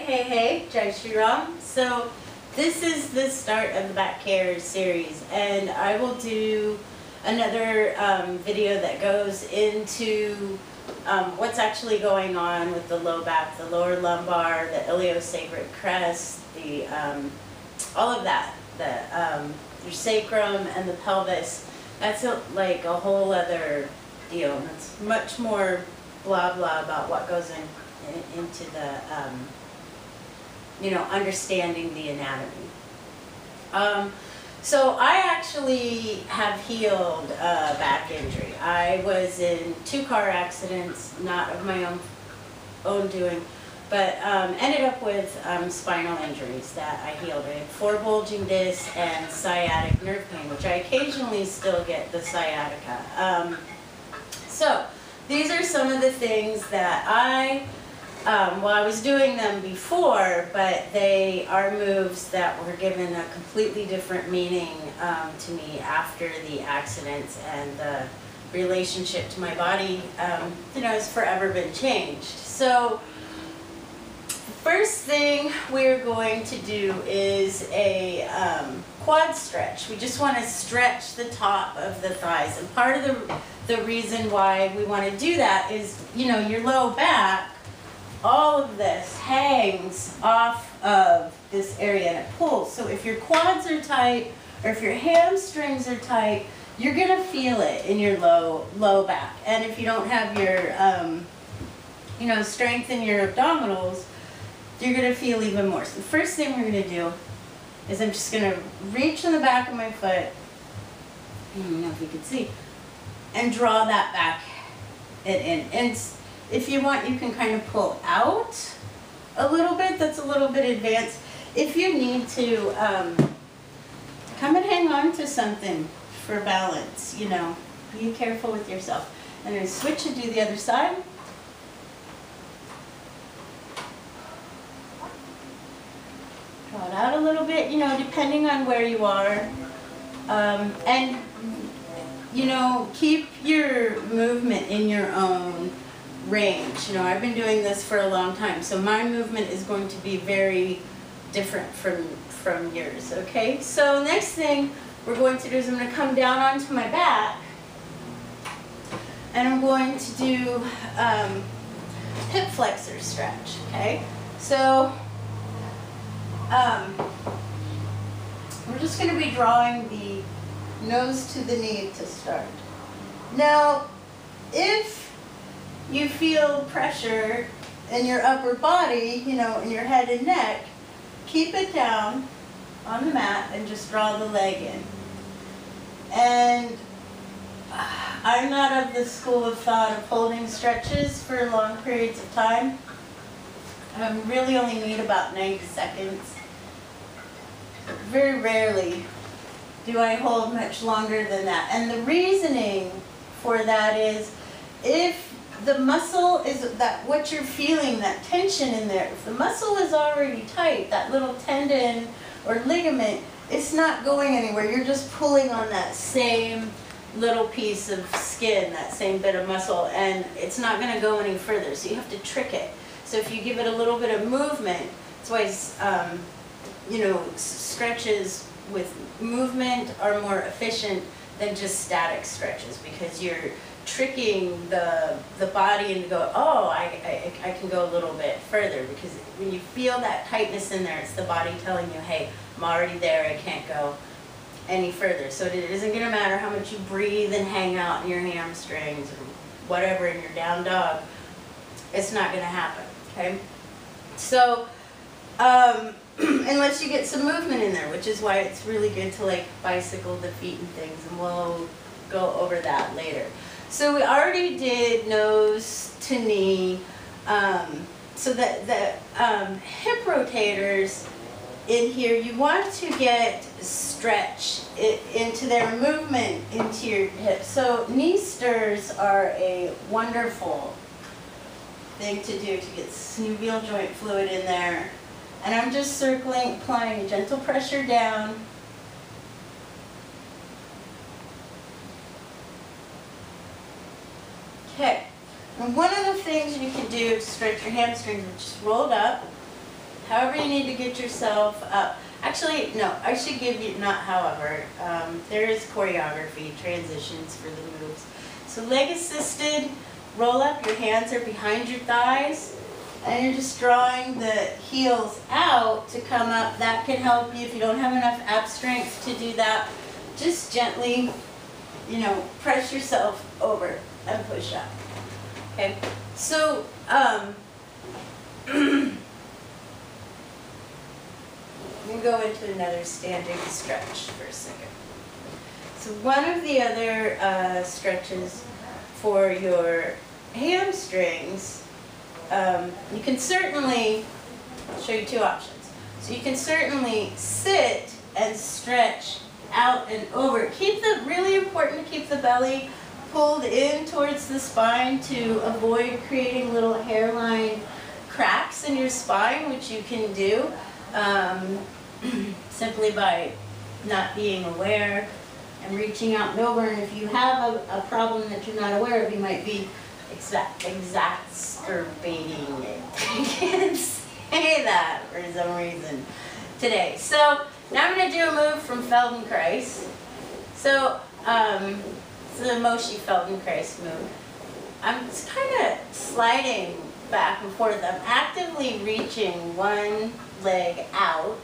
Hey, Jai Shri Ram. So this is the start of the back care series, and I will do another video that goes into what's actually going on with the low back, the lower lumbar, the iliosacral crest, the all of that, your sacrum and the pelvis. That's like a whole other deal. It's much more blah blah about what goes into the understanding the anatomy. So I actually have healed a back injury. I was in 2 car accidents, not of my own doing, but ended up with spinal injuries that I healed. I had 4 bulging discs and sciatic nerve pain, which I occasionally still get the sciatica. So these are some of the things that I was doing them before, but they are moves that were given a completely different meaning to me after the accidents, and the relationship to my body, has forever been changed. So first thing we're going to do is a quad stretch. We just want to stretch the top of the thighs, and part of the reason why we want to do that is, your low back, all of this hangs off of this area and it pulls. So if your quads are tight or if your hamstrings are tight, you're going to feel it in your low back. And if you don't have your, strength in your abdominals, you're going to feel even more. So the first thing we're going to do is I'm just going to reach in the back of my foot, I don't know if you can see, and draw that back and in. And if you want, you can kind of pull out a little bit. That's a little bit advanced. If you need to, come and hang on to something for balance, be careful with yourself. And then switch and do the other side. Draw it out a little bit, depending on where you are. And, keep your movement in your own range. I've been doing this for a long time, so my movement is going to be very different from yours, okay? So next thing we're going to do is I'm going to come down onto my back, and I'm going to do hip flexor stretch, okay? So we're just going to be drawing the nose to the knee to start. Now, if you feel pressure in your upper body, in your head and neck, keep it down on the mat and just draw the leg in. And I'm not of the school of thought of holding stretches for long periods of time. I really only need about 90 seconds. Very rarely do I hold much longer than that. And the reasoning for that is, if the muscle is what you're feeling, that tension in there, if the muscle is already tight, that little tendon or ligament, it's not going anywhere. You're just pulling on that same little piece of skin, that same bit of muscle, and it's not going to go any further. So you have to trick it. So if you give it a little bit of movement, that's why stretches with movement are more efficient than just static stretches, because you're tricking the body into go, oh, I can go a little bit further, because when you feel that tightness in there, it's the body telling you, hey, I'm already there, I can't go any further. So it isn't going to matter how much you breathe and hang out in your hamstrings or whatever in your down dog, it's not going to happen, okay? So unless you get some movement in there, which is why it's really good to like bicycle the feet and things, and we'll go over that later. So we already did nose to knee, so that the hip rotators in here, you want to get stretch into their movement into your hips. So knee stirs are a wonderful thing to do to get synovial joint fluid in there. And I'm just circling, applying a gentle pressure down. Okay. And one of the things you can do to stretch your hamstrings is just roll it up however you need to get yourself up. Actually, no, I should give you, not however, there is choreography, transitions for the moves. So leg assisted, roll up, your hands are behind your thighs, and you're just drawing the heels out to come up. That can help you if you don't have enough ab strength to do that. Just gently, you know, press yourself over and push up. Okay, so we'll go into another standing stretch for a second. So one of the other stretches for your hamstrings, you can certainly, I'll show you two options. So you can certainly sit and stretch out and over. Really important to keep the belly pulled in towards the spine to avoid creating little hairline cracks in your spine, which you can do simply by not being aware and reaching out and over. And if you have a problem that you're not aware of, you might be exacerbating it. I can't say that for some reason today. So now I'm going to do a move from Feldenkrais. So it's the Moshi Feldenkrais move. I'm just kind of sliding back and forth. I'm actively reaching one leg out,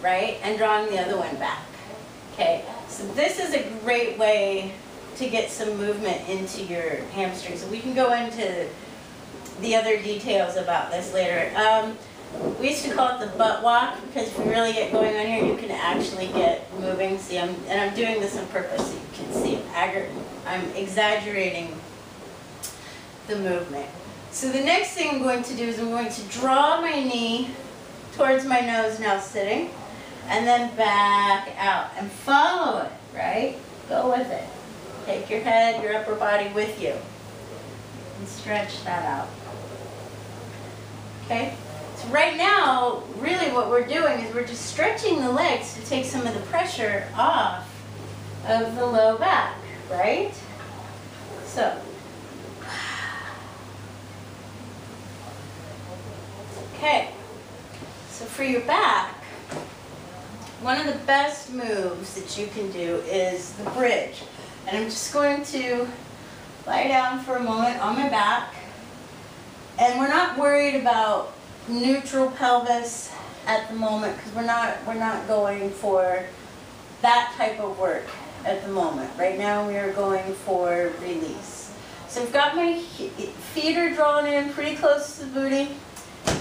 right, and drawing the other one back. Okay, so this is a great way to get some movement into your hamstrings. So we can go into the other details about this later. We used to call it the butt walk, because if you really get going on here, you can actually get moving. See, I'm doing this on purpose so you can see I'm exaggerating the movement. So the next thing I'm going to do is I'm going to draw my knee towards my nose, now sitting, and then back out and follow it, right? Go with it. Take your head, your upper body with you, and stretch that out. Okay? So right now, really what we're doing is we're just stretching the legs to take some of the pressure off of the low back, right? So, okay. So for your back, one of the best moves that you can do is the bridge. And I'm just going to lie down for a moment on my back. And we're not worried about neutral pelvis at the moment, because we're not going for that type of work at the moment. Right now we are going for release. So I've got my feet are drawn in pretty close to the booty,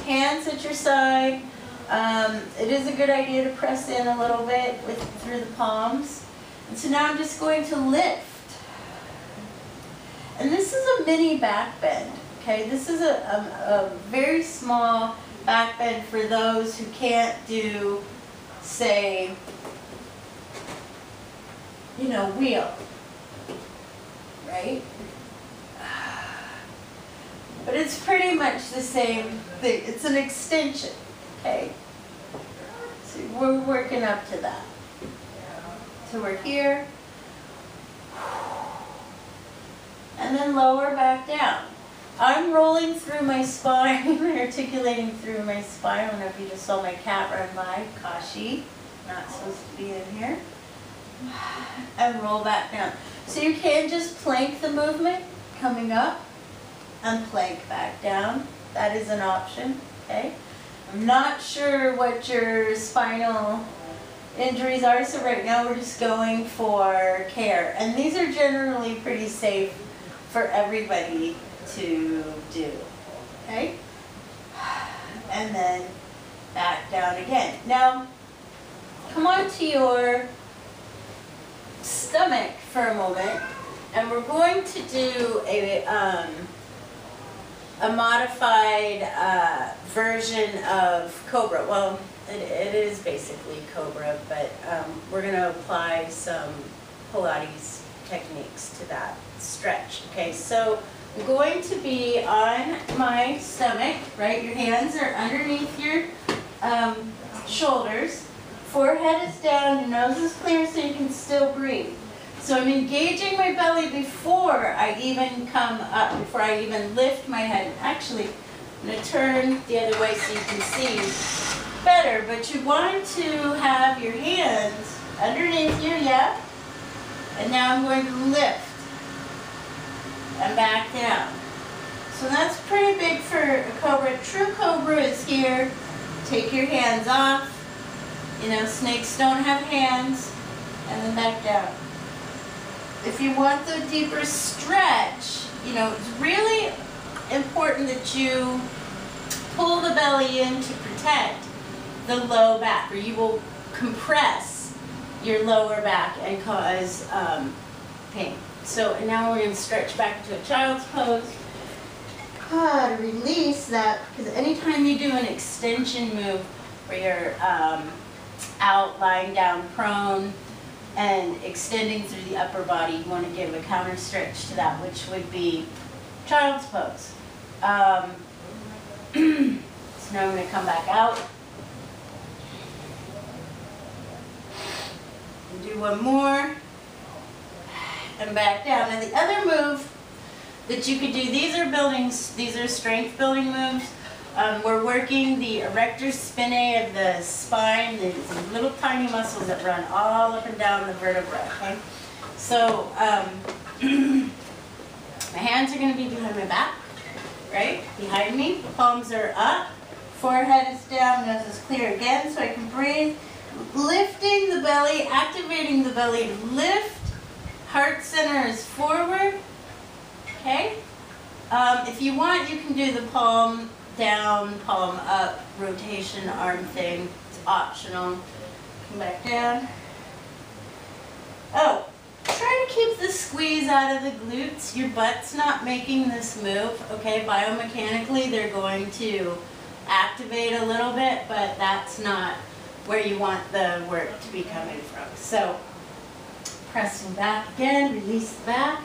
hands at your side. It is a good idea to press in a little bit through the palms. And so now I'm just going to lift. And this is a mini back bend. Okay, this is a very small back bend for those who can't do, say, you know, wheel, right? But it's pretty much the same thing. It's an extension, okay? So we're working up to that. So we're here, and then lower back down. I'm rolling through my spine, articulating through my spine. I don't know if you just saw my cat run by. Kashi, not supposed to be in here. And roll back down. So you can just plank the movement, coming up, and plank back down. That is an option, okay? I'm not sure what your spinal injuries are, so right now we're just going for care. And these are generally pretty safe for everybody to do, okay? And then back down again. Now, come on to your stomach for a moment, and we're going to do a modified version of Cobra. Well, it is basically Cobra, but we're going to apply some Pilates techniques to that stretch. Okay, so I'm going to be on my stomach, right? Your hands are underneath your shoulders. Forehead is down, your nose is clear so you can still breathe. So I'm engaging my belly before I even come up, before I even lift my head. Actually, I'm going to turn the other way so you can see better, but you want to have your hands underneath you, yeah? And now I'm going to lift and back down. So that's pretty big for a Cobra. True Cobra is here. Take your hands off. You know, snakes don't have hands. And then back down. If you want the deeper stretch, you know, it's really important that you pull the belly in to protect the low back, or you will compress your lower back and cause pain. So, and now we're going to stretch back to a child's pose. To release that, because anytime you do an extension move where you're out, lying down prone, and extending through the upper body, you want to give a counter stretch to that, which would be child's pose. So now I'm going to come back out. And do one more. And back down. Now the other move that you could do, these are strength building moves. We're working the erector spinae of the spine, these little tiny muscles that run all up and down the vertebra, okay? So, my hands are going to be behind my back, right? Behind me, palms are up, forehead is down, nose is clear again so I can breathe. Lifting the belly, activating the belly to lift. Heart center is forward, okay? If you want, you can do the palm down, palm up, rotation arm thing. It's optional. Come back down. Oh, try to keep the squeeze out of the glutes. Your butt's not making this move, okay? Biomechanically, they're going to activate a little bit, but that's not where you want the work to be coming from. So, pressing back again, release the back.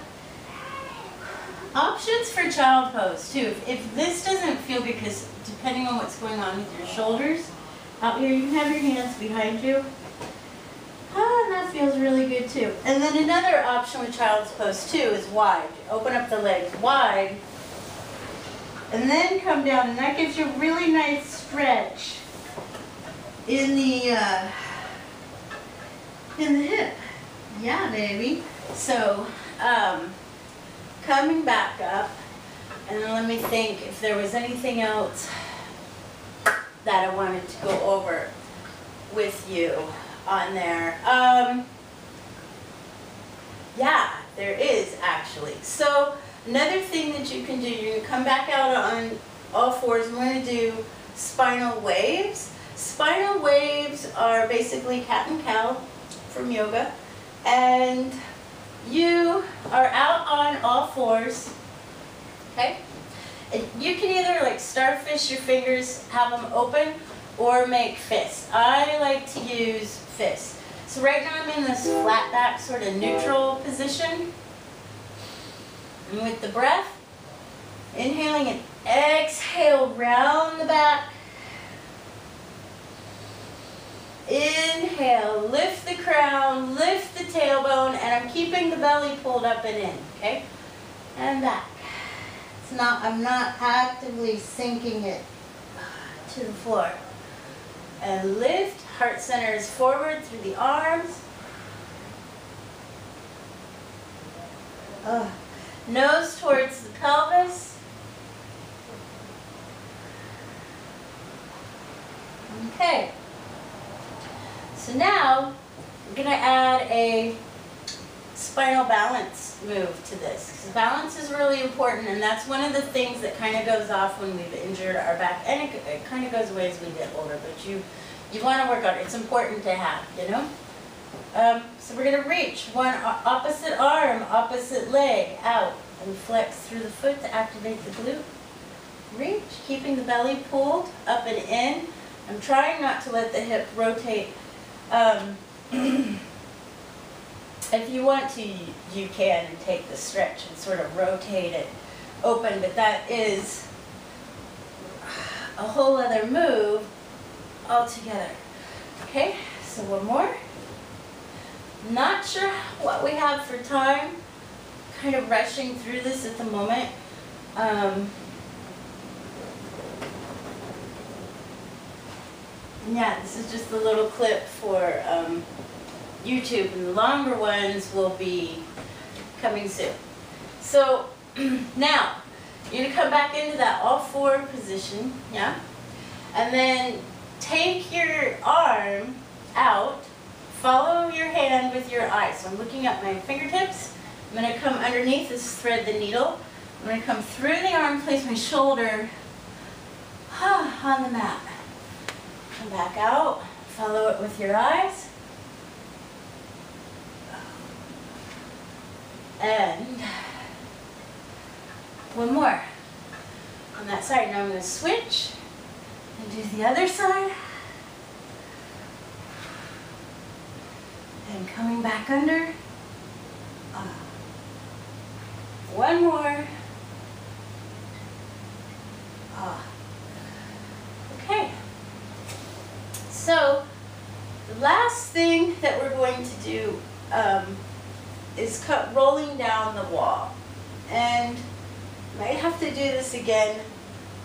Options for child pose too. If this doesn't feel, because depending on what's going on with your shoulders, out here you can have your hands behind you. And that feels really good too. And then another option with child's pose too is wide. Open up the legs wide and then come down, and that gives you a really nice stretch in the hip. Yeah, baby. So, coming back up, and then let me think if there was anything else that I wanted to go over with you on there. Yeah, there is actually. So another thing that you can do, you're going to come back out on all fours. I'm going to do spinal waves. Spinal waves are basically cat and cow from yoga, and you are out on all fours, okay? And you can either like starfish your fingers, have them open, or make fists. I like to use fists. So right now I'm in this flat back sort of neutral position. And with the breath, inhaling and exhale, round the back. Inhale, lift the crown, lift the tailbone, and I'm keeping the belly pulled up and in, okay? And back. I'm not actively sinking it to the floor. And lift, heart center is forward through the arms. Nose towards the pelvis. Okay. So now, we're going to add a spinal balance move to this. Because balance is really important, and that's one of the things that kind of goes off when we've injured our back. And it kind of goes away as we get older, but you want to work on it. It's important to have, you know? So we're going to reach one opposite arm, opposite leg out, and flex through the foot to activate the glute. Reach, keeping the belly pulled up and in. I'm trying not to let the hip rotate. If you want to, you can take the stretch and sort of rotate it open, but that is a whole other move altogether. Okay, so one more. Not sure what we have for time. Kind of rushing through this at the moment. Yeah, this is just a little clip for YouTube, and the longer ones will be coming soon. So now, you're going to come back into that all-four position, yeah? And then take your arm out, follow your hand with your eyes. So I'm looking at my fingertips. I'm going to come underneath this thread the needle. I'm going to come through the arm, place my shoulder on the mat. Come back out, follow it with your eyes. And one more on that side. Now I'm going to switch and do the other side. And coming back under. One more. Okay. So the last thing that we're going to do is rolling down the wall. And I might have to do this again,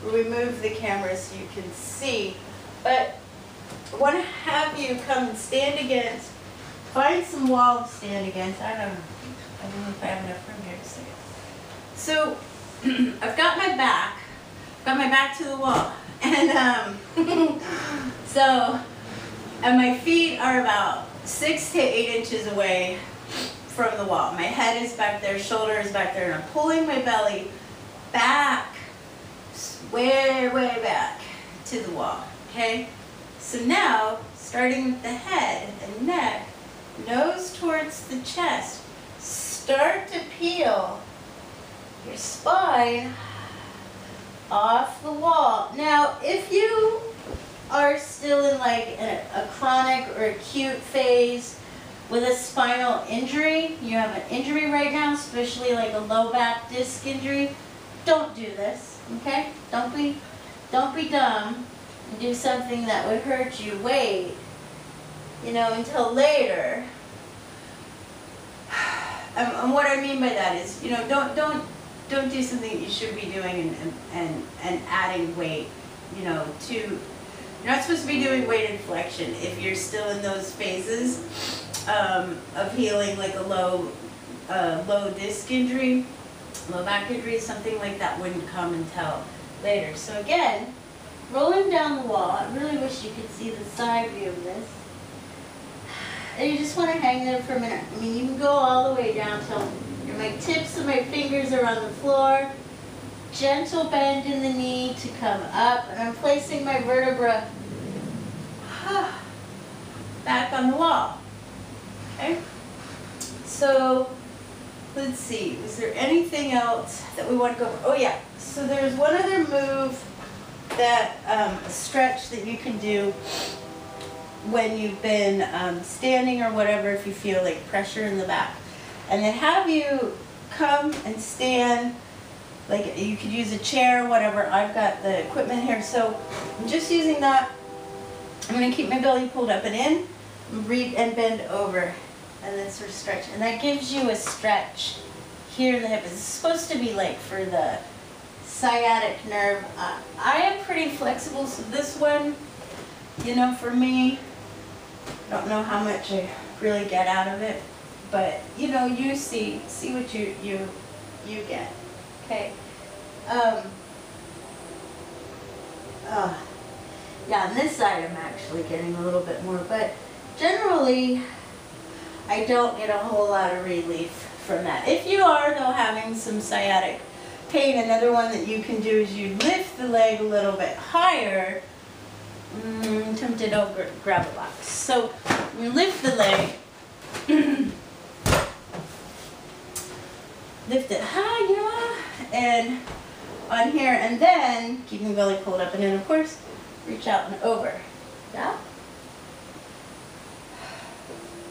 remove the camera so you can see. But I want to have you come and stand against, find some wall to stand against. I don't know if I have enough room here to stand. So I've got my back to the wall. And and my feet are about 6 to 8 inches away from the wall. My head is back there, shoulder is back there, and I'm pulling my belly back, way, way back to the wall, okay? So now, starting with the head and neck, nose towards the chest, start to peel your spine off the wall. Now, if you are still in like a chronic or acute phase with a spinal injury, you have an injury right now, especially like a low back disc injury, don't do this, okay? Don't be dumb and do something that would hurt you. Wait, until later. And what I mean by that is, don't do something you should be doing and adding weight, to. You're not supposed to be doing weight inflection if you're still in those phases of healing, like a low disc injury, low back injury, something like that wouldn't come until later. So again, rolling down the wall. I really wish you could see the side view of this. And you just want to hang there for a minute. I mean, you can go all the way down till my tips of my fingers are on the floor. Gentle bend in the knee to come up, and I'm placing my vertebra back on the wall. Okay? So, let's see, is there anything else that we want to go over? Oh yeah, so there's one other move that, a stretch that you can do when you've been standing or whatever, if you feel like pressure in the back. And then have you come and stand. Like, you could use a chair, whatever. I've got the equipment here, so I'm just using that. I'm going to keep my belly pulled up and in, and bend over, and then sort of stretch. And that gives you a stretch here in the hip. It's supposed to be like for the sciatic nerve. I am pretty flexible, so this one, for me, I don't know how much I really get out of it, but you see what you get. Okay. Yeah, on this side I'm actually getting a little bit more, but generally I don't get a whole lot of relief from that. If you are, though, having some sciatic pain, another one that you can do is you lift the leg a little bit higher. I'm tempted to grab a box. So you lift the leg, lift it high, and on here, and then keeping the belly pulled up, and then of course reach out and over. Yeah?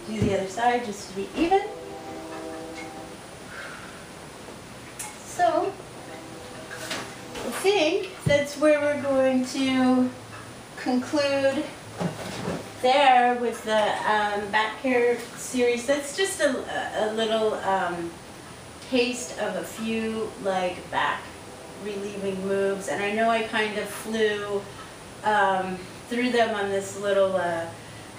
Do the other side just to be even. So I think that's where we're going to conclude there with the back care series. That's just a little taste of a few back relieving moves, and I know I kind of flew threw them on this little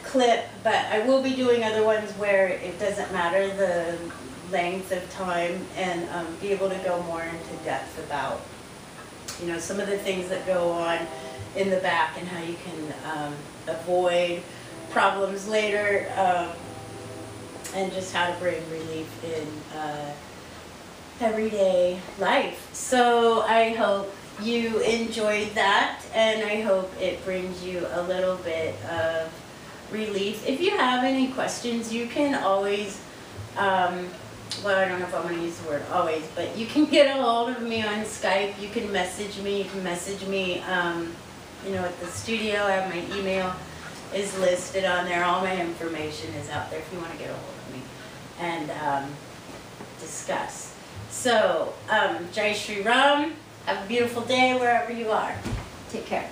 clip, but I will be doing other ones where it doesn't matter the length of time, and be able to go more into depth about, you know, some of the things that go on in the back and how you can avoid problems later, and just how to bring relief in everyday life. So I hope you enjoyed that, and I hope it brings you a little bit of relief. If you have any questions, you can always, well, I don't know if I'm going to use the word always, but you can get a hold of me on Skype. You can message me. You can message me, you know, at the studio. I have my email is listed on there. All my information is out there if you want to get a hold of me and discuss. So, Jai Shri Ram. Have a beautiful day wherever you are. Take care.